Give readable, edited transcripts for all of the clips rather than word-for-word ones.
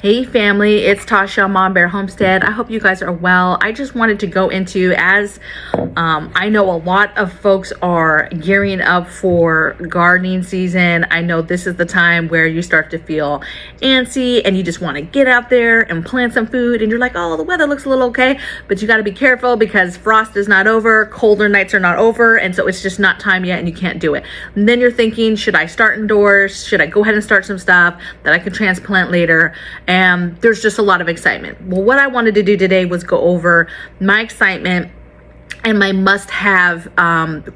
Hey family, it's Tasha, Mom Bear Homestead. I hope you guys are well. I just wanted to go into, as I know a lot of folks are gearing up for gardening season. I know this is the time where you start to feel antsy and you just want to get out there and plant some food, and you're like, oh, the weather looks a little okay, but you got to be careful because frost is not over, colder nights are not over, and so it's just not time yet and you can't do it. And then you're thinking, should I start indoors? Should I go ahead and start some stuff that I can transplant later? And there's just a lot of excitement. Well, what I wanted to do today was go over my excitement and my must-have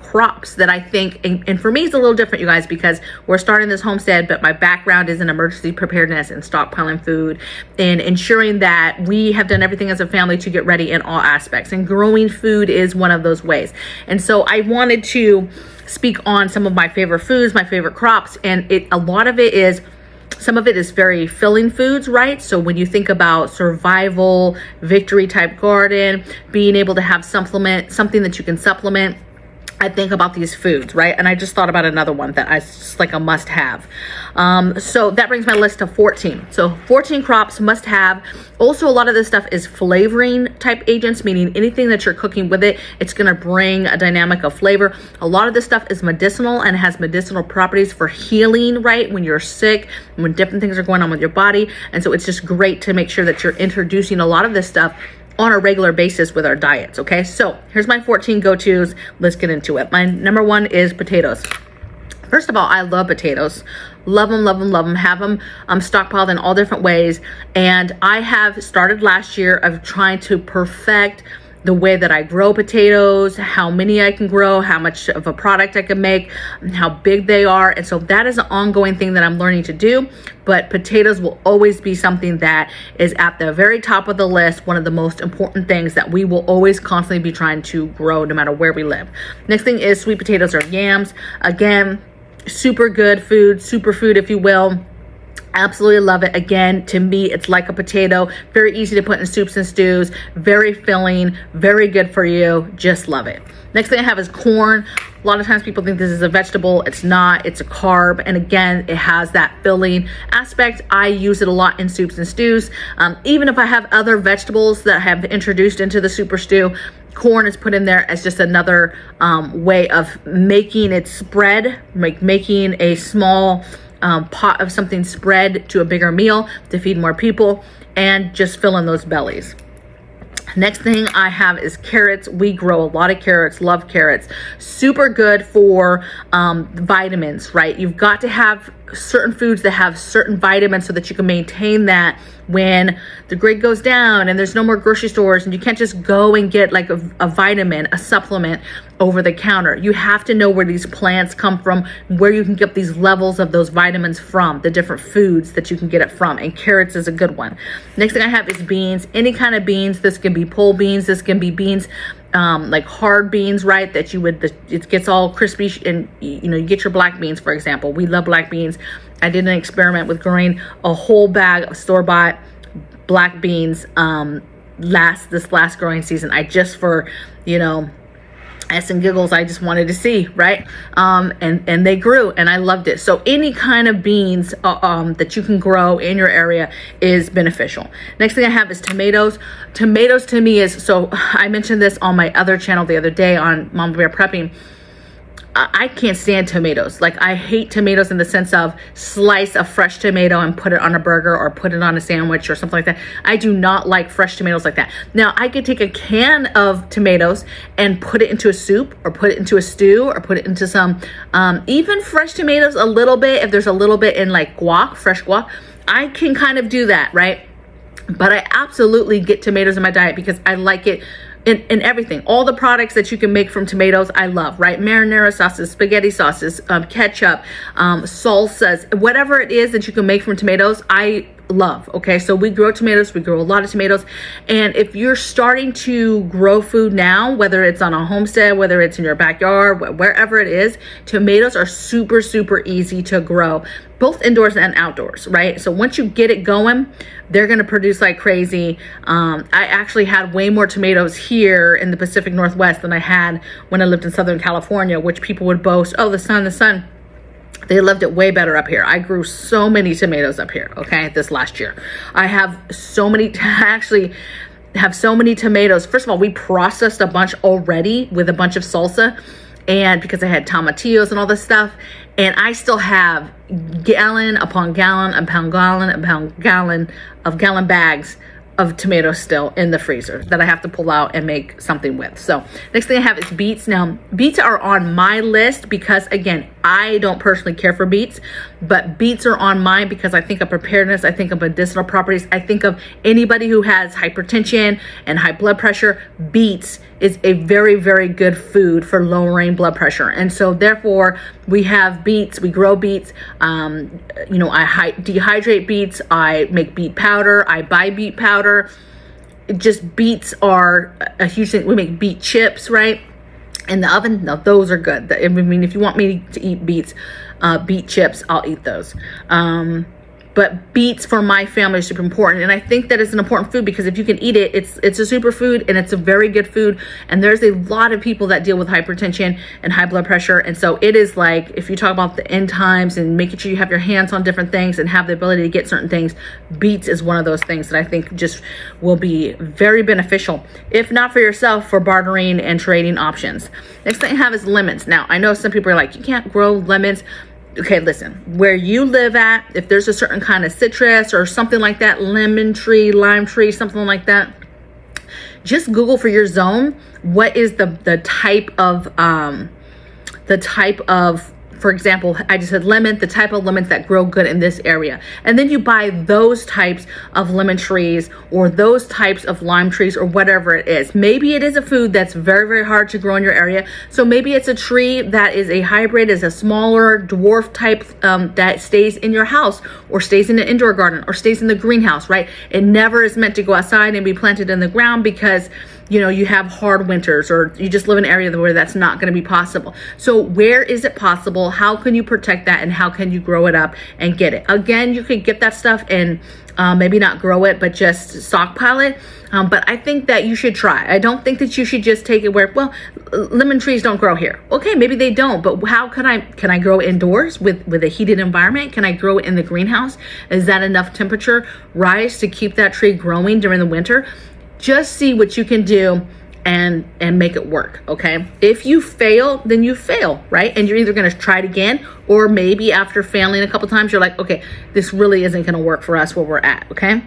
crops that I think, and for me it's a little different, you guys, because we're starting this homestead, but my background is in emergency preparedness and stockpiling food and ensuring that we have done everything as a family to get ready in all aspects, and growing food is one of those ways. And so I wanted to speak on some of my favorite foods, my favorite crops, and a lot of it is, some of it is very filling foods, right? So when you think about survival, victory type garden, being able to have something that you can supplement, I think about these foods, right? And I just thought about another one that is just like a must have. So that brings my list to 14. So 14 crops must have. Also, a lot of this stuff is flavoring type agents, meaning anything that you're cooking with it, it's gonna bring a dynamic of flavor. A lot of this stuff is medicinal and has medicinal properties for healing, right? When you're sick, when different things are going on with your body. And so it's just great to make sure that you're introducing a lot of this stuff on a regular basis with our diets, okay? So here's my 14 go-tos. Let's get into it. My number one is potatoes. First of all, I love potatoes. Love them, love them, love them. Have them stockpiled in all different ways. And I have started last year of trying to perfect the way that I grow potatoes, how many I can grow, how much of a product I can make, how big they are. And so that is an ongoing thing that I'm learning to do. But potatoes will always be something that is at the very top of the list, one of the most important things that we will always constantly be trying to grow no matter where we live. Next thing is sweet potatoes or yams. Again, super good food, superfood, if you will. Absolutely love it. Again, to me, it's like a potato. Very easy to put in soups and stews. Very filling. Very good for you. Just love it. Next thing I have is corn. A lot of times people think this is a vegetable. It's not. It's a carb. And again, it has that filling aspect. I use it a lot in soups and stews. Even if I have other vegetables that I have introduced into the soup or stew, corn is put in there as just another way of making it spread, making a small pot of something spread to a bigger meal to feed more people and just fill in those bellies. Next thing I have is carrots. We grow a lot of carrots, love carrots. Super good for vitamins, right? You've got to have certain foods that have certain vitamins so that you can maintain that when the grid goes down and there's no more grocery stores, and you can't just go and get like a vitamin, a supplement over the counter. You have to know where these plants come from, where you can get these levels of those vitamins from, the different foods that you can get it from, and carrots is a good one. Next thing I have is beans. Any kind of beans. This can be pole beans, this can be beans like hard beans, right, that you would, it gets all crispy, and you know, you get your black beans, for example. We love black beans. I did an experiment with growing a whole bag of store-bought black beans this last growing season. I just, for, you know, S and giggles, I just wanted to see, right? And they grew and I loved it. So any kind of beans that you can grow in your area is beneficial. Next thing I have is tomatoes. Tomatoes to me is, so I mentioned this on my other channel the other day on Mama Bear Prepping. I can't stand tomatoes. Like, I hate tomatoes in the sense of slice a fresh tomato and put it on a burger or put it on a sandwich or something like that. I do not like fresh tomatoes like that. Now, I could take a can of tomatoes and put it into a soup or put it into a stew or put it into some, even fresh tomatoes a little bit. If there's a little bit in like guac, fresh guac, I can kind of do that, right? But I absolutely get tomatoes in my diet because I like it in everything. All the products that you can make from tomatoes, I love, right? Marinara sauces, spaghetti sauces, ketchup, salsas, whatever it is that you can make from tomatoes, I love. Okay, so we grow tomatoes. We grow a lot of tomatoes. And if you're starting to grow food now, whether it's on a homestead, whether it's in your backyard, wherever it is, tomatoes are super, super easy to grow, both indoors and outdoors, right? So once you get it going, they're going to produce like crazy. I actually had way more tomatoes here in the Pacific Northwest than I had when I lived in Southern California, which people would boast, oh, the sun. They loved it way better up here. I grew so many tomatoes up here, okay, this last year. I have so many, actually have so many tomatoes. First of all, we processed a bunch already with a bunch of salsa, and because I had tomatillos and all this stuff, and I still have gallon upon gallon upon gallon upon gallon of gallon bags of tomatoes still in the freezer that I have to pull out and make something with. So next thing I have is beets. Now, beets are on my list because, again, I don't personally care for beets, but beets are on mine because I think of preparedness, I think of medicinal properties, I think of anybody who has hypertension and high blood pressure. Beets is a very, very good food for lowering blood pressure. And so therefore we have beets, we grow beets. You know, I dehydrate beets, I make beet powder, I buy beet powder. Just beets are a huge thing. We make beet chips, right? In the oven. Now those are good. I mean, if you want me to eat beets, beet chips, I'll eat those. But beets for my family is super important. And I think that it's an important food because if you can eat it, it's a superfood and it's a very good food. And there's a lot of people that deal with hypertension and high blood pressure. And so it is like, if you talk about the end times and making sure you have your hands on different things and have the ability to get certain things, beets is one of those things that I think just will be very beneficial. If not for yourself, for bartering and trading options. Next thing I have is lemons. Now, I know some people are like, you can't grow lemons. Okay, listen, where you live at, if there's a certain kind of citrus or something like that, lemon tree, lime tree, something like that, just Google for your zone, what is the type of, for example, I just said lemon, the type of lemons that grow good in this area. And then you buy those types of lemon trees or those types of lime trees or whatever it is. Maybe it is a food that's very, very hard to grow in your area. So maybe it's a tree that is a hybrid, is a smaller dwarf type that stays in your house or stays in an indoor garden or stays in the greenhouse, right? It never is meant to go outside and be planted in the ground because, you know, you have hard winters or you just live in an area where that's not going to be possible. So where is it possible? How can you protect that and how can you grow it up and get it? Again, you could get that stuff and maybe not grow it, but just stockpile it. But I think that you should try. I don't think that you should just take it where, well, lemon trees don't grow here. Okay, maybe they don't, but how can I grow indoors with a heated environment? Can I grow it in the greenhouse? Is that enough temperature rise to keep that tree growing during the winter? Just see what you can do and make it work, okay? If you fail, then you fail, right? And you're either gonna try it again, or maybe after failing a couple times, you're like, okay, this really isn't gonna work for us where we're at, okay?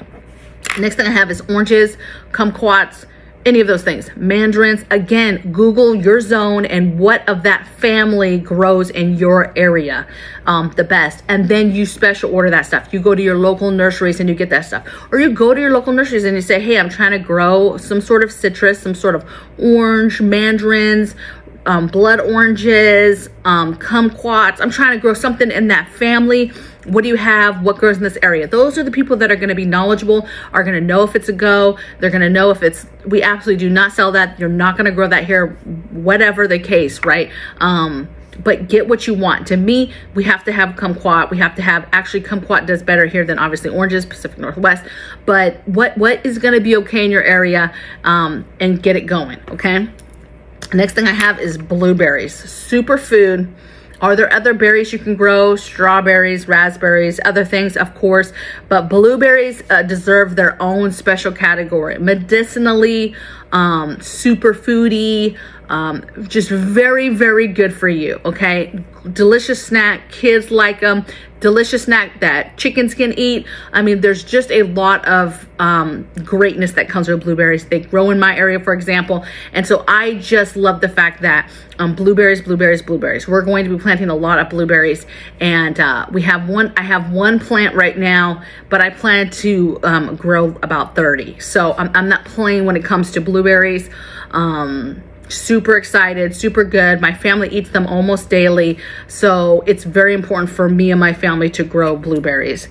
Next thing I have is oranges, kumquats, any of those things. Mandarins, again, Google your zone and what of that family grows in your area the best. And then you special order that stuff. You go to your local nurseries and you get that stuff. Or you go to your local nurseries and you say, hey, I'm trying to grow some sort of citrus, some sort of orange, mandarins, blood oranges, kumquats. I'm trying to grow something in that family. What do you have? What grows in this area? Those are the people that are going to be knowledgeable, are going to know if it's a go. They're going to know if it's, we absolutely do not sell that. You're not going to grow that here, whatever the case, right? But get what you want. To me, we have to have kumquat. We have to have, actually kumquat does better here than obviously oranges, Pacific Northwest. But what is going to be okay in your area, and get it going, okay? Next thing I have is blueberries, superfood. Are there other berries you can grow? Strawberries, raspberries, other things, of course. But blueberries deserve their own special category. Medicinally, superfoody, just very, very good for you, okay? Delicious snack, kids like them. Delicious snack that chickens can eat. I mean, there's just a lot of greatness that comes with blueberries. They grow in my area, for example. And so I just love the fact that blueberries. We're going to be planting a lot of blueberries. And I have one plant right now, but I plan to grow about 30. So I'm not playing when it comes to blueberries. Super excited, super good. My family eats them almost daily. So it's very important for me and my family to grow blueberries.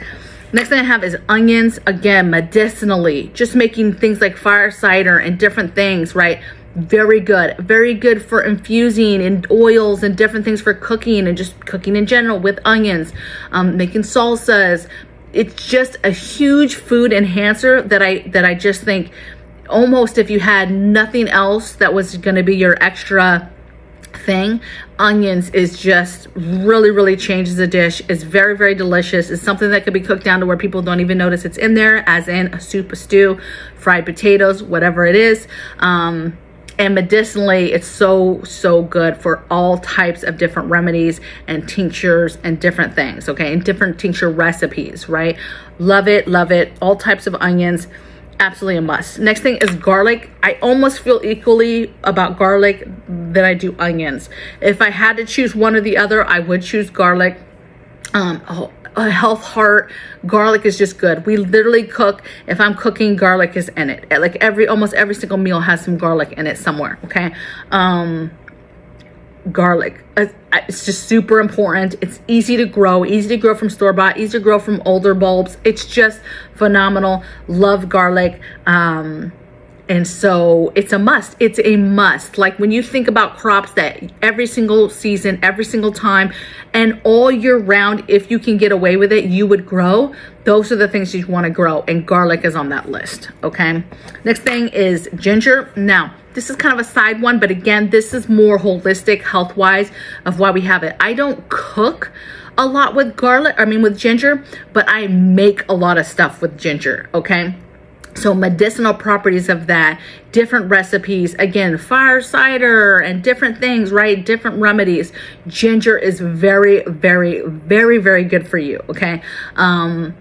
Next thing I have is onions. Again, medicinally, just making things like fire cider and different things, right? Very good for infusing in oils and different things for cooking and just cooking in general with onions, making salsas. It's just a huge food enhancer that I just think almost if you had nothing else that was going to be your extra thing. Onions is just really changes the dish. It's very delicious. It's something that could be cooked down to where people don't even notice it's in there, as in a soup, a stew, fried potatoes, whatever it is. And medicinally, it's so good for all types of different remedies and tinctures and different things, okay, and different tincture recipes, right? Love it, love it. All types of onions, absolutely a must. Next thing is garlic. I almost feel equally about garlic than I do onions. If I had to choose one or the other, I would choose garlic. A health heart, garlic is just good. We literally cook, if I'm cooking, garlic is in it. Like almost every single meal has some garlic in it somewhere, okay? Garlic, it's just super important. It's easy to grow from store-bought, easy to grow from older bulbs. It's just phenomenal. Love garlic. And so it's a must. It's a must. Like when you think about crops that every single season, every single time, and all year round, if you can get away with it, you would grow. Those are the things you want to grow, and garlic is on that list, okay? Next thing is ginger. Now, this is kind of a side one, but again, this is more holistic health-wise of why we have it. I don't cook a lot with with ginger, but I make a lot of stuff with ginger, okay? So medicinal properties of that, different recipes, again, fire cider and different things, right? Different remedies. Ginger is very good for you, okay? I've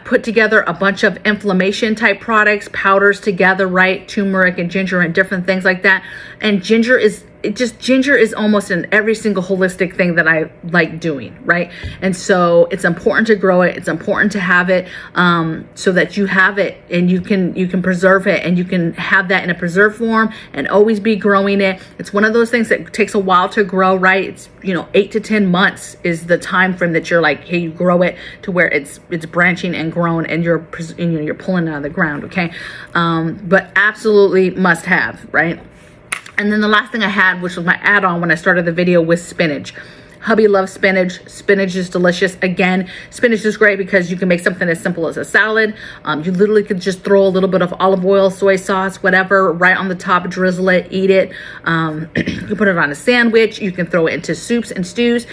put together a bunch of inflammation type products, powders together, right? Turmeric and ginger and different things like that. And ginger is almost in every single holistic thing that I like doing, right? And so it's important to grow it. It's important to have it so that you have it and you can preserve it, and you can have that in a preserved form and always be growing it. It's one of those things that takes a while to grow, right? It's 8 to 10 months is the time frame that you're like, hey, you grow it to where it's branching and grown and you're pulling it out of the ground, okay? But absolutely must have, right? And then the last thing I had, which was my add-on when I started the video, was spinach. Hubby loves spinach. Spinach is delicious. Again, spinach is great because you can make something as simple as a salad. You literally could just throw a little bit of olive oil, soy sauce, whatever, right on the top, drizzle it, eat it. You can put it on a sandwich. You can throw it into soups and stews.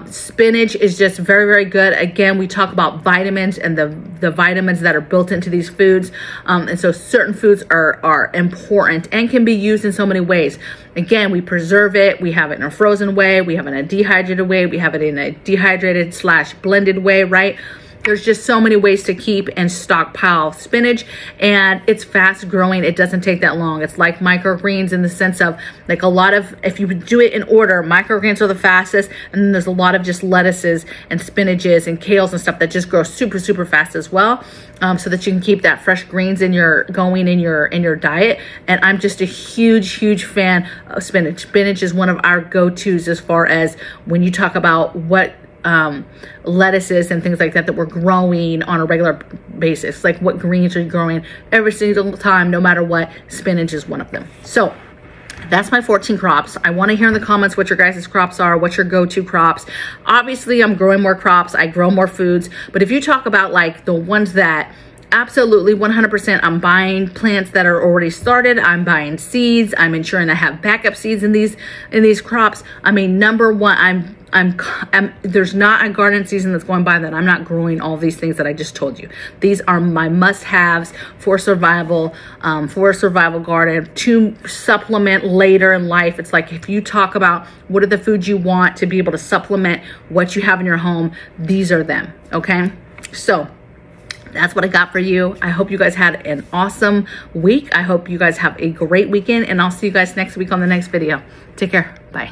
Spinach is just very good. Again, we talk about vitamins and the vitamins that are built into these foods. And so certain foods are important and can be used in so many ways. Again, we preserve it. We have it in a frozen way. We have it in a dehydrated way. We have it in a dehydrated / blended way, right? There's just so many ways to keep and stockpile spinach, and it's fast growing. It doesn't take that long. It's like microgreens in the sense of like a lot of, if you do it in order, microgreens are the fastest, and then there's a lot of just lettuces and spinaches and kales and stuff that just grow super fast as well, so that you can keep that fresh greens in your diet. And I'm just a huge fan of spinach. Spinach is one of our go-tos as far as when you talk about what lettuces and things like that we're growing on a regular basis. Like what greens are you growing every single time, no matter what? Spinach is one of them. So that's my 14 crops. I want to hear in the comments what your guys' crops are, what your go-to crops. Obviously, I'm growing more crops. I grow more foods. But if you talk about like the ones that absolutely 100%, I'm buying plants that are already started. I'm buying seeds. I'm ensuring I have backup seeds in these crops. I mean, number one, there's not a garden season that's going by that I'm not growing all these things that I just told you. These are my must-haves for survival garden, to supplement later in life. It's like if you talk about what are the foods you want to be able to supplement what you have in your home, these are them, okay? So that's what I got for you. I hope you guys had an awesome week. I hope you guys have a great weekend, and I'll see you guys next week on the next video. Take care. Bye.